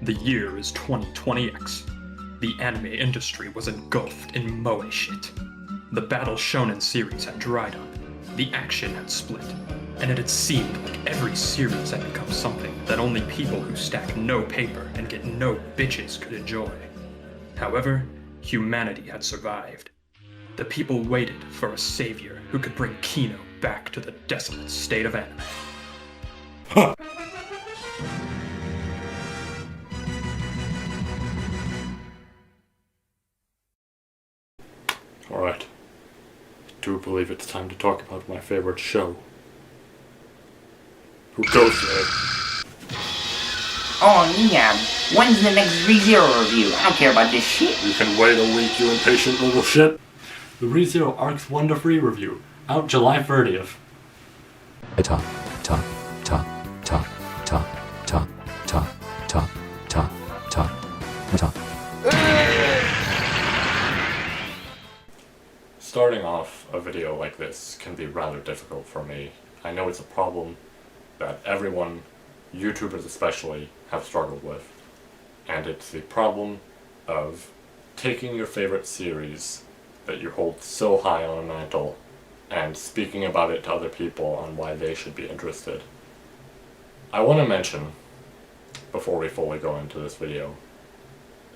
The year is 2020X. The anime industry was engulfed in moe shit. The Battle Shonen series had dried up, the action had split, and it had seemed like every series had become something that only people who stack no paper and get no bitches could enjoy. However, humanity had survived. The people waited for a savior who could bring Kino back to the desolate state of anime. Huh. Alright. I do believe it's time to talk about my favorite show. Who goes there? Oh yeah, when's the next ReZero review? I don't care about this shit. You can wait a week, you impatient little shit. The ReZero Arcs Wonder Free review, out July 30th. Starting off a video like this can be rather difficult for me. I know it's a problem that everyone, YouTubers especially, have struggled with. And it's the problem of taking your favorite series that you hold so high on a mantle and speaking about it to other people on why they should be interested. I want to mention, before we fully go into this video,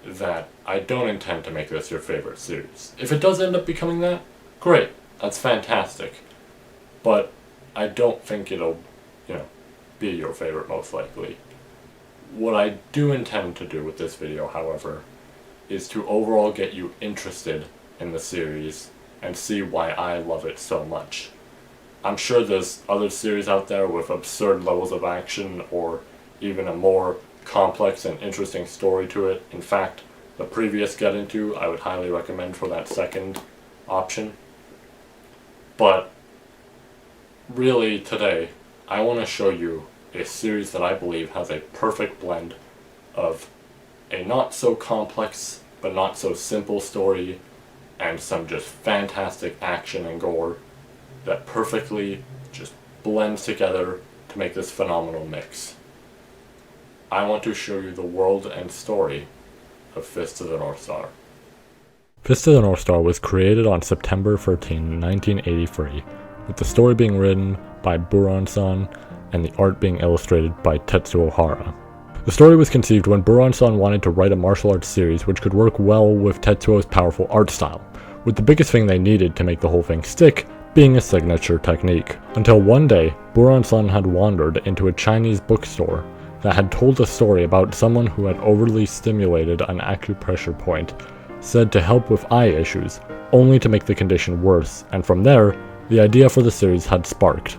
that I don't intend to make this your favorite series. If it does end up becoming that, great, that's fantastic. But I don't think it'll, be your favorite most likely. What I do intend to do with this video, however, is to overall get you interested in the series and see why I love it so much. I'm sure there's other series out there with absurd levels of action or even a more complex and interesting story to it. In fact, the previous Get Into I would highly recommend for that second option. But really today, I want to show you a series that I believe has a perfect blend of a not so complex but not so simple story and some just fantastic action and gore that perfectly just blends together to make this phenomenal mix. I want to show you the world and story of Fist of the North Star. Fist of the North Star was created on September 13, 1983, with the story being written by Buran-san and the art being illustrated by Tetsuo Hara. The story was conceived when Buran-san wanted to write a martial arts series which could work well with Tetsuo's powerful art style, with the biggest thing they needed to make the whole thing stick being a signature technique. Until one day, Buran-san had wandered into a Chinese bookstore that had told a story about someone who had overly stimulated an acupressure point, said to help with eye issues, only to make the condition worse, and from there, the idea for the series had sparked.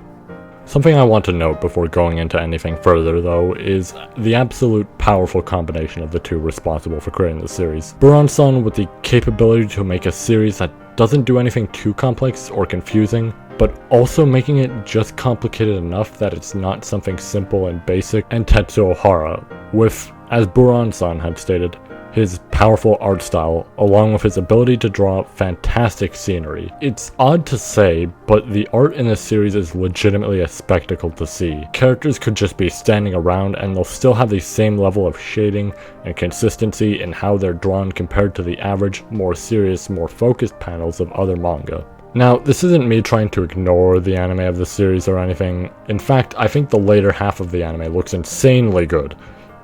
Something I want to note before going into anything further, though, is the absolute powerful combination of the two responsible for creating the series. Buran-san with the capability to make a series that doesn't do anything too complex or confusing, but also making it just complicated enough that it's not something simple and basic, and Tetsuo Hara, with, as Buran-san had stated, his powerful art style, along with his ability to draw fantastic scenery. It's odd to say, but the art in this series is legitimately a spectacle to see. Characters could just be standing around and they'll still have the same level of shading and consistency in how they're drawn compared to the average, more serious, more focused panels of other manga. Now, this isn't me trying to ignore the anime of the series or anything. In fact, I think the later half of the anime looks insanely good,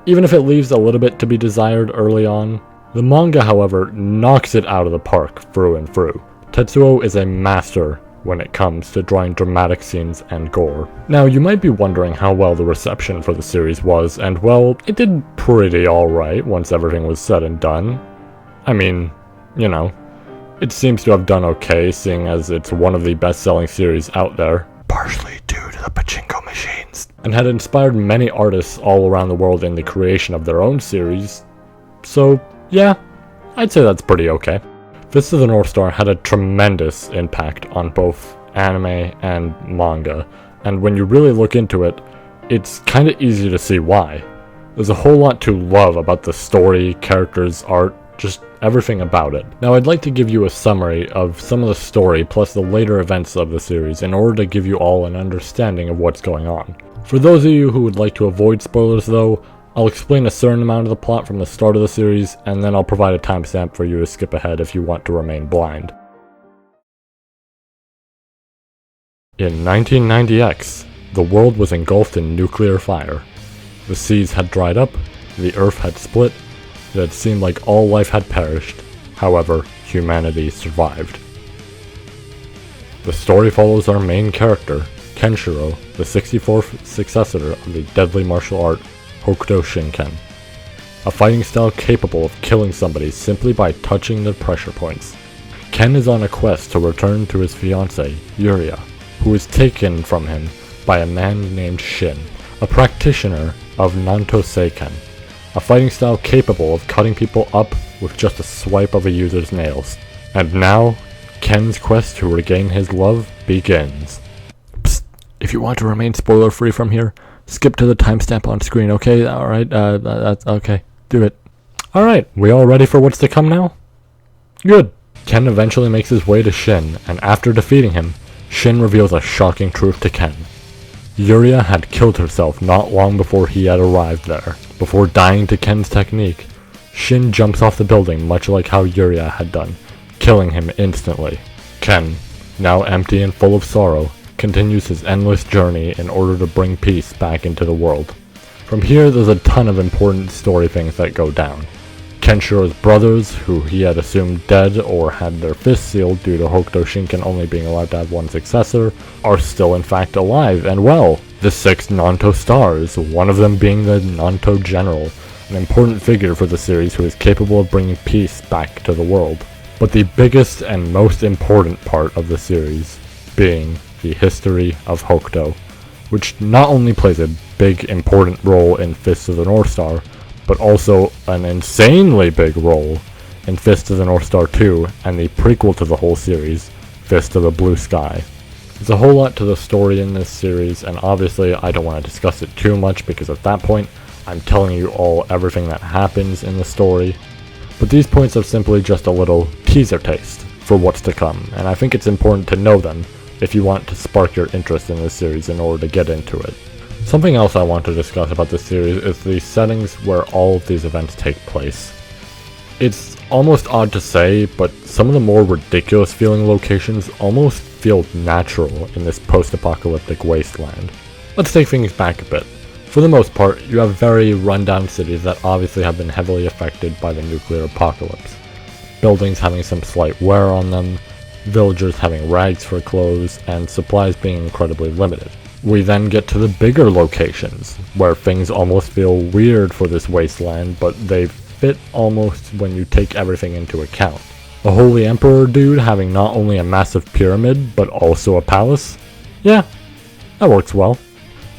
even if it leaves a little bit to be desired early on. The manga, however, knocks it out of the park through and through. Tetsuo is a master when it comes to drawing dramatic scenes and gore. Now, you might be wondering how well the reception for the series was, and well, it did pretty alright once everything was said and done. I mean, it seems to have done okay, seeing as it's one of the best-selling series out there, partially due to the pachinko machines, and had inspired many artists all around the world in the creation of their own series. So, yeah, I'd say that's pretty okay. Fist of the North Star had a tremendous impact on both anime and manga, and when you really look into it, it's kinda easy to see why. There's a whole lot to love about the story, characters, art, just everything about it. Now I'd like to give you a summary of some of the story plus the later events of the series in order to give you all an understanding of what's going on. For those of you who would like to avoid spoilers though, I'll explain a certain amount of the plot from the start of the series, and then I'll provide a timestamp for you to skip ahead if you want to remain blind. In 1990X, the world was engulfed in nuclear fire. The seas had dried up, the earth had split, it had seemed like all life had perished. However, humanity survived. The story follows our main character, Kenshiro, the 64th successor of the deadly martial art Hokuto Shinken, a fighting style capable of killing somebody simply by touching their pressure points. Ken is on a quest to return to his fiancée, Yuria, who is taken from him by a man named Shin, a practitioner of Nanto Seiken, a fighting style capable of cutting people up with just a swipe of a user's nails. And now, Ken's quest to regain his love begins. Psst, if you want to remain spoiler-free from here, skip to the timestamp on screen, okay? Alright, that's okay. Do it. Alright, we all ready for what's to come now? Good. Ken eventually makes his way to Shin, and after defeating him, Shin reveals a shocking truth to Ken. Yuria had killed herself not long before he had arrived there. Before dying to Ken's technique, Shin jumps off the building much like how Yuria had done, killing him instantly. Ken, now empty and full of sorrow, continues his endless journey in order to bring peace back into the world. From here, there's a ton of important story things that go down. Kenshiro's brothers, who he had assumed dead or had their fists sealed due to Hokuto Shinken only being allowed to have one successor, are still in fact alive and well. The 6 Nanto stars, one of them being the Nanto General, an important figure for the series who is capable of bringing peace back to the world. But the biggest and most important part of the series being the history of Hokuto, which not only plays a big important role in Fists of the North Star, but also an insanely big role in Fist of the North Star 2 and the prequel to the whole series, Fist of the Blue Sky. There's a whole lot to the story in this series, and obviously I don't want to discuss it too much because at that point I'm telling you all everything that happens in the story. But these points are simply just a little teaser taste for what's to come, and I think it's important to know them if you want to spark your interest in this series in order to get into it. Something else I want to discuss about this series is the settings where all of these events take place. It's almost odd to say, but some of the more ridiculous feeling locations almost feel natural in this post-apocalyptic wasteland. Let's take things back a bit. For the most part, you have very rundown cities that obviously have been heavily affected by the nuclear apocalypse. Buildings having some slight wear on them, villagers having rags for clothes, and supplies being incredibly limited. We then get to the bigger locations, where things almost feel weird for this wasteland, but they fit almost when you take everything into account. A Holy Emperor dude having not only a massive pyramid, but also a palace? Yeah, that works well.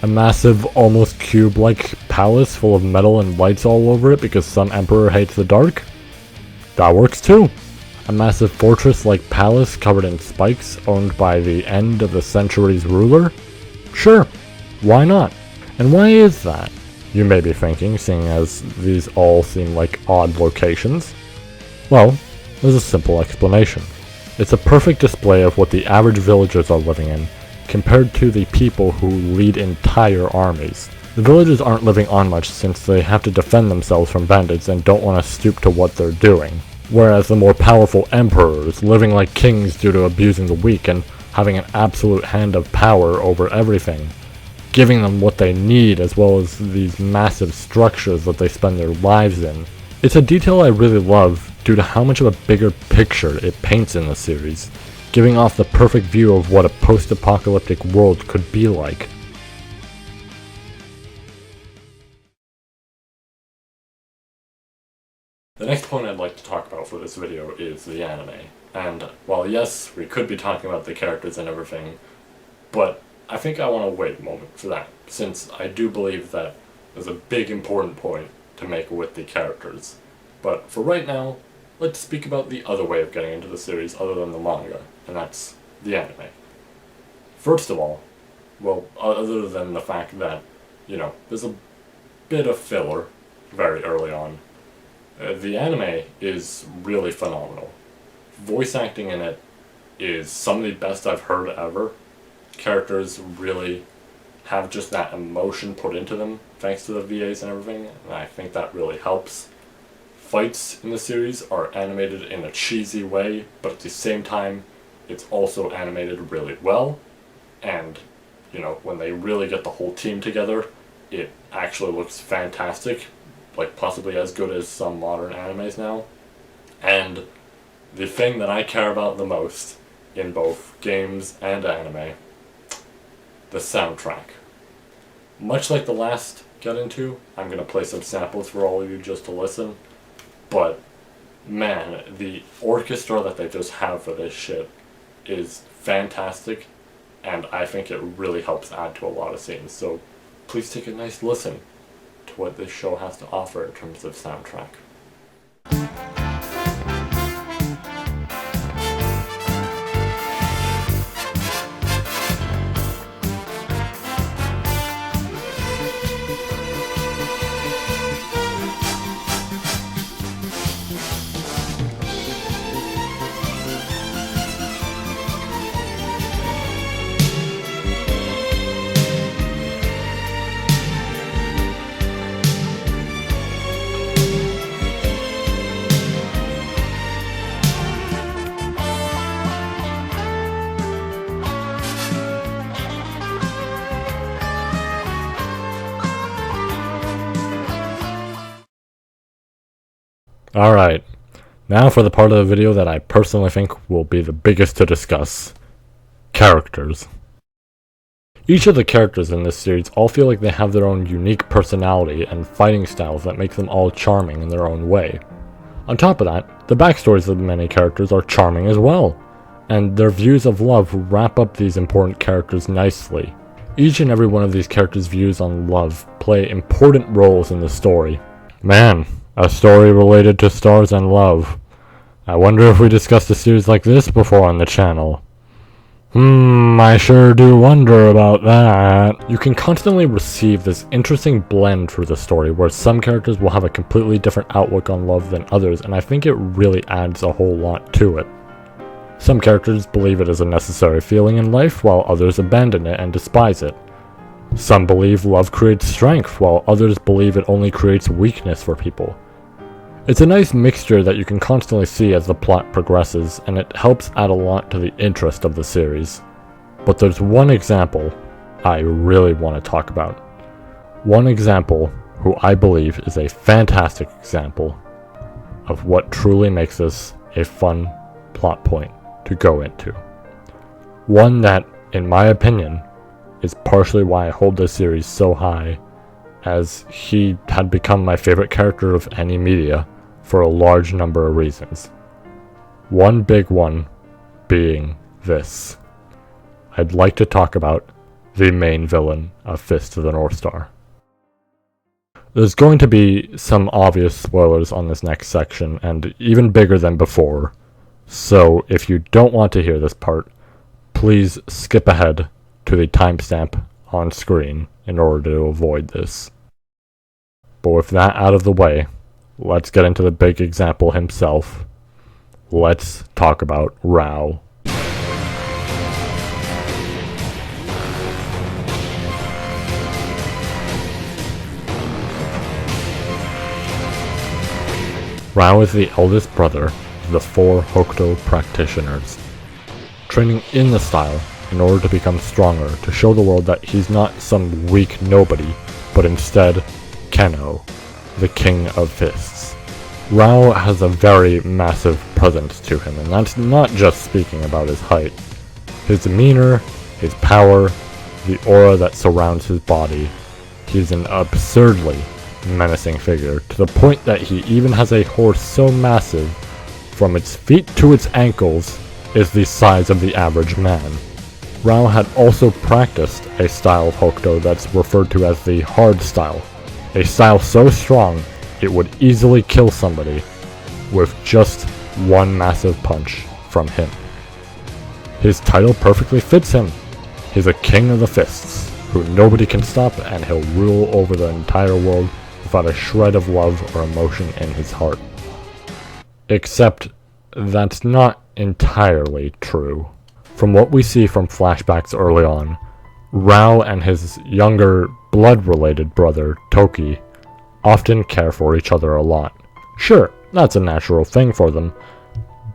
A massive, almost cube-like palace full of metal and lights all over it because some emperor hates the dark? That works too. A massive fortress-like palace covered in spikes owned by the end of the century's ruler? Sure, why not? And why is that? You may be thinking, seeing as these all seem like odd locations. Well, there's a simple explanation. It's a perfect display of what the average villagers are living in, compared to the people who lead entire armies. The villagers aren't living on much since they have to defend themselves from bandits and don't want to stoop to what they're doing. Whereas the more powerful emperors, living like kings due to abusing the weak and having an absolute hand of power over everything, giving them what they need as well as these massive structures that they spend their lives in. It's a detail I really love due to how much of a bigger picture it paints in the series, giving off the perfect view of what a post-apocalyptic world could be like. The next point I'd like to talk about for this video is the anime. And while yes, we could be talking about the characters and everything, but I think I want to wait a moment for that, since I do believe that there's a big important point to make with the characters. But for right now, let's speak about the other way of getting into the series other than the manga, and that's the anime. First of all, well, other than the fact that, there's a bit of filler very early on, the anime is really phenomenal. Voice acting in it is some of the best I've heard ever. Characters really have just that emotion put into them thanks to the VAs and everything, and I think that really helps. Fights in the series are animated in a cheesy way, but at the same time, it's also animated really well, and, you know, when they really get the whole team together, it actually looks fantastic, like possibly as good as some modern animes now. And the thing that I care about the most in both games and anime, the soundtrack. Much like the last Get Into, I'm going to play some samples for all of you just to listen, but man, the orchestra that they just have for this shit is fantastic, and I think it really helps add to a lot of scenes, so please take a nice listen to what this show has to offer in terms of soundtrack. Alright, now for the part of the video that I personally think will be the biggest to discuss. Characters. Each of the characters in this series all feel like they have their own unique personality and fighting styles that make them all charming in their own way. On top of that, the backstories of many characters are charming as well, and their views of love wrap up these important characters nicely. Each and every one of these characters' views on love play important roles in the story. Man, a story related to stars and love. I wonder if we discussed a series like this before on the channel. I sure do wonder about that. You can constantly receive this interesting blend through the story where some characters will have a completely different outlook on love than others, and I think it really adds a whole lot to it. Some characters believe it is a necessary feeling in life, while others abandon it and despise it. Some believe love creates strength, while others believe it only creates weakness for people. It's a nice mixture that you can constantly see as the plot progresses, and it helps add a lot to the interest of the series. But there's one example I really want to talk about. One example who I believe is a fantastic example of what truly makes this a fun plot point to go into. One that, in my opinion, is partially why I hold this series so high, as he had become my favorite character of any media for a large number of reasons. One big one being this. I'd like to talk about the main villain of Fist of the North Star. There's going to be some obvious spoilers on this next section, and even bigger than before, so if you don't want to hear this part, please skip ahead to the timestamp on screen in order to avoid this. But with that out of the way, let's get into the big example himself. Let's talk about Rao. Rao is the eldest brother of the 4 Hokuto practitioners, training in the style in order to become stronger, to show the world that he's not some weak nobody, but instead Keno, the King of Fists. Rao has a very massive presence to him, and that's not just speaking about his height. His demeanor, his power, the aura that surrounds his body. He's an absurdly menacing figure, to the point that he even has a horse so massive, from its feet to its ankles, is the size of the average man. Rao had also practiced a style of Hokuto that's referred to as the hard style, a style so strong it would easily kill somebody with just one massive punch from him. His title perfectly fits him. He's a king of the fists, who nobody can stop, and he'll rule over the entire world without a shred of love or emotion in his heart. Except that's not entirely true. From what we see from flashbacks early on, Rao and his younger blood-related brother, Toki, often care for each other a lot. Sure, that's a natural thing for them,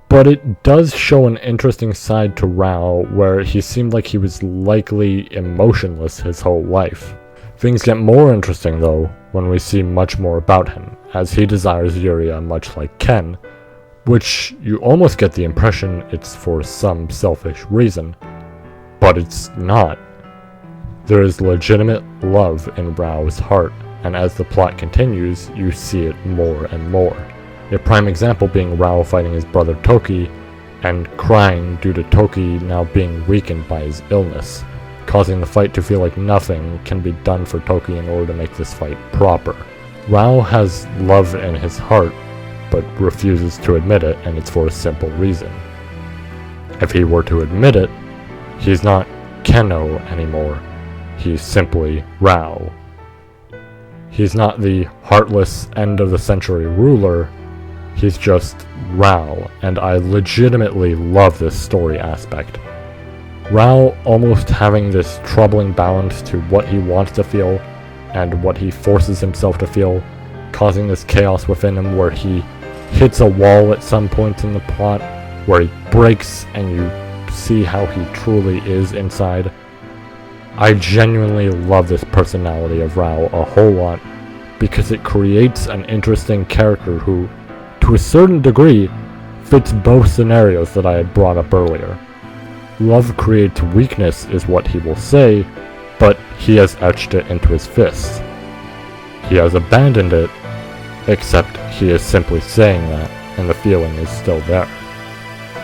but it does show an interesting side to Rao where he seemed like he was likely emotionless his whole life. Things get more interesting though when we see much more about him, as he desires Yuria much like Ken, which you almost get the impression it's for some selfish reason, but it's not. There is legitimate love in Rao's heart, and as the plot continues, you see it more and more. A prime example being Rao fighting his brother Toki, and crying due to Toki now being weakened by his illness, causing the fight to feel like nothing can be done for Toki in order to make this fight proper. Rao has love in his heart, but refuses to admit it, and it's for a simple reason. If he were to admit it, he's not Keno anymore, he's simply Rao. He's not the heartless end-of-the-century ruler, he's just Rao, and I legitimately love this story aspect. Rao almost having this troubling balance to what he wants to feel and what he forces himself to feel, causing this chaos within him where he hits a wall at some point in the plot, where he breaks and you see how he truly is inside. I genuinely love this personality of Rao a whole lot, because it creates an interesting character who, to a certain degree, fits both scenarios that I had brought up earlier. Love creates weakness is what he will say, but he has etched it into his fist. He has abandoned it, except he is simply saying that, and the feeling is still there.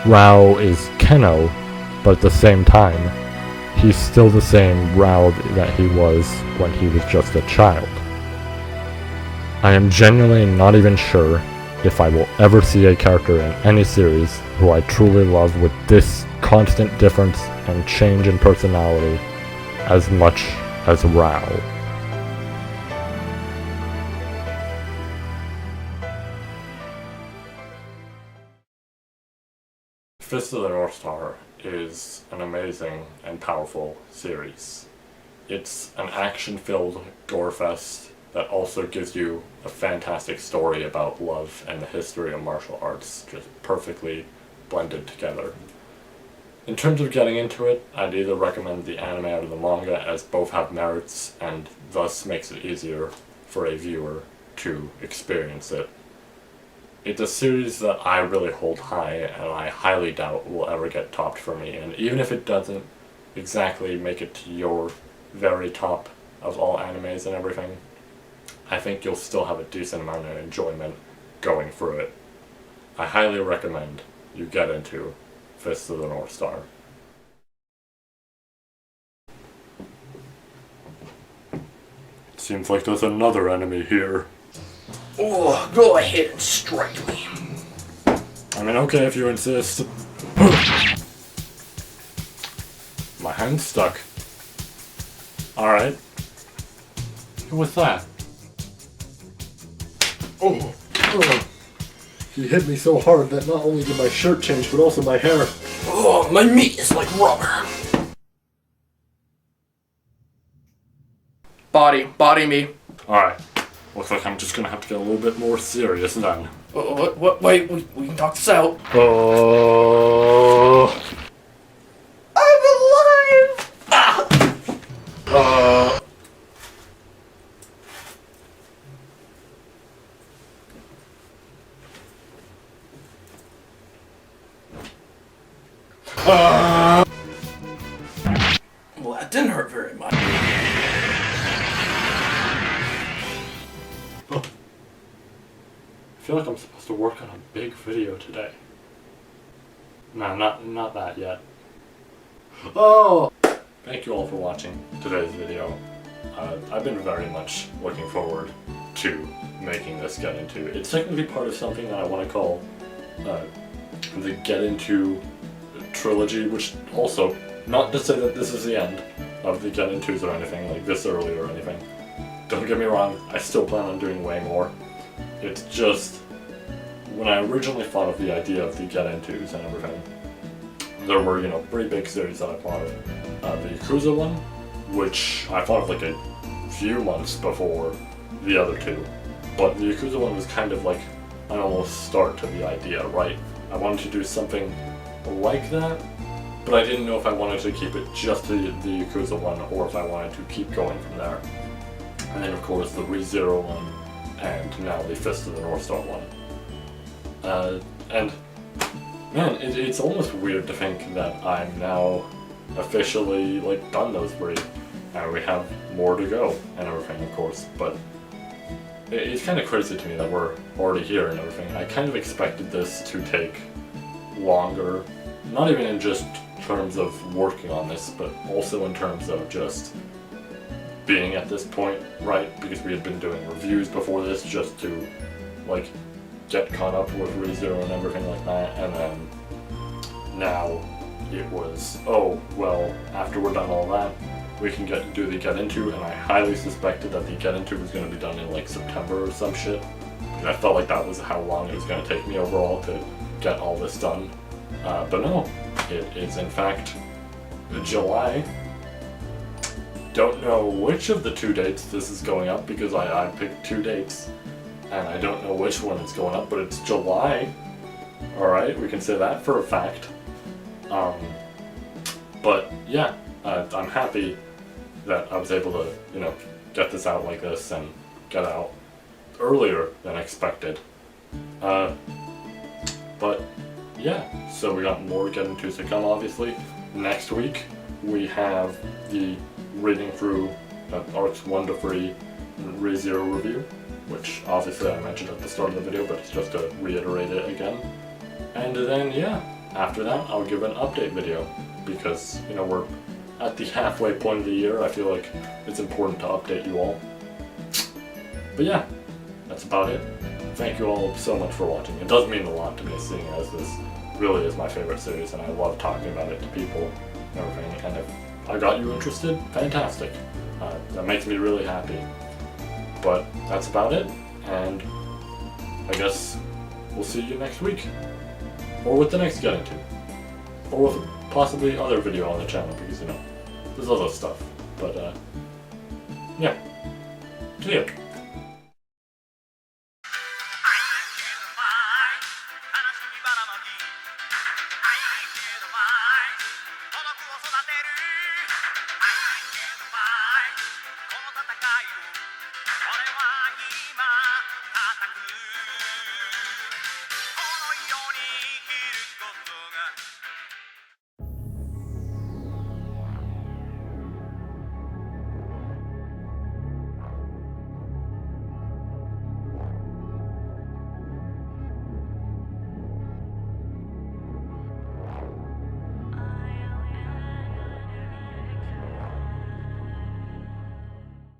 Rao is Keno, but at the same time, he's still the same Rao that he was when he was just a child. I am genuinely not even sure if I will ever see a character in any series who I truly love with this constant difference and change in personality as much as Rao. Fist of the North Star is an amazing and powerful series. It's an action-filled gore fest that also gives you a fantastic story about love and the history of martial arts, just perfectly blended together. In terms of getting into it, I'd either recommend the anime or the manga, as both have merits and thus makes it easier for a viewer to experience it. It's a series that I really hold high, and I highly doubt will ever get topped for me, and even if it doesn't exactly make it to your very top of all animes and everything, I think you'll still have a decent amount of enjoyment going through it. I highly recommend you get into Fist of the North Star. Seems like there's another enemy here. Oh, go ahead and strike me. I mean, okay, if you insist. My hand's stuck. Alright. Who was that? Oh, he hit me so hard that not only did my shirt change, but also my hair. Oh, my meat is like rubber. Body me. Alright. Looks like I'm just gonna have to get a little bit more serious then. What? Wait, we can talk this out. Oh. I'm alive! Well, that didn't hurt very much. I feel like I'm supposed to work on a big video today. No, not that yet. Oh! Thank you all for watching today's video. I've been very much looking forward to making this Get Into. It's technically part of something that I want to call the Get Into trilogy, which also, not to say that this is the end of the Get Intos or anything like this early or anything. Don't get me wrong, I still plan on doing way more. It's just, when I originally thought of the idea of the Get Intos and everything, there were, 3 big series that I plotted. The Yakuza one, which I thought of like a few months before the other two. But the Yakuza one was kind of like an almost start to the idea, right? I wanted to do something like that, but I didn't know if I wanted to keep it just to the Yakuza one or if I wanted to keep going from there. And then of course the ReZero one, and now the Fist of the North Star one. And man, it's almost weird to think that I'm now officially like done those three, and we have more to go and everything, of course. But it's kind of crazy to me that we're already here and everything. I kind of expected this to take longer, not even in just terms of working on this, but also in terms of just being at this point, right? Because we had been doing reviews before this just to like get caught up with ReZero and everything like that, and then now it was, oh well, after we're done all that, we can do the Get Into, and I highly suspected that the Get Into was going to be done in like September or some shit, and I felt like that was how long it was going to take me overall to get all this done, but no, it is in fact July. Don't know which of the two dates this is going up because I picked two dates, and I don't know which one is going up, but it's July. Alright, we can say that for a fact. But yeah, I'm happy that I was able to, you know, get this out like this and get out earlier than expected. But yeah, so we got more Get Into to come, obviously. Next week, we have the reading through Arcs 1 to 3 ReZero review, which obviously I mentioned at the start of the video, but it's just to reiterate it again. And then yeah, after that I'll give an update video, because you know we're at the halfway point of the year. I feel like it's important to update you all. But yeah, that's about it. Thank you all so much for watching. It does mean a lot to me, seeing as this really is my favorite series and I love talking about it to people and everything, and if I got you interested, fantastic. That makes me really happy. But that's about it, and I guess we'll see you next week. Or with the next Get Into. Or with possibly other video on the channel, because you know, there's other stuff. But yeah. See ya.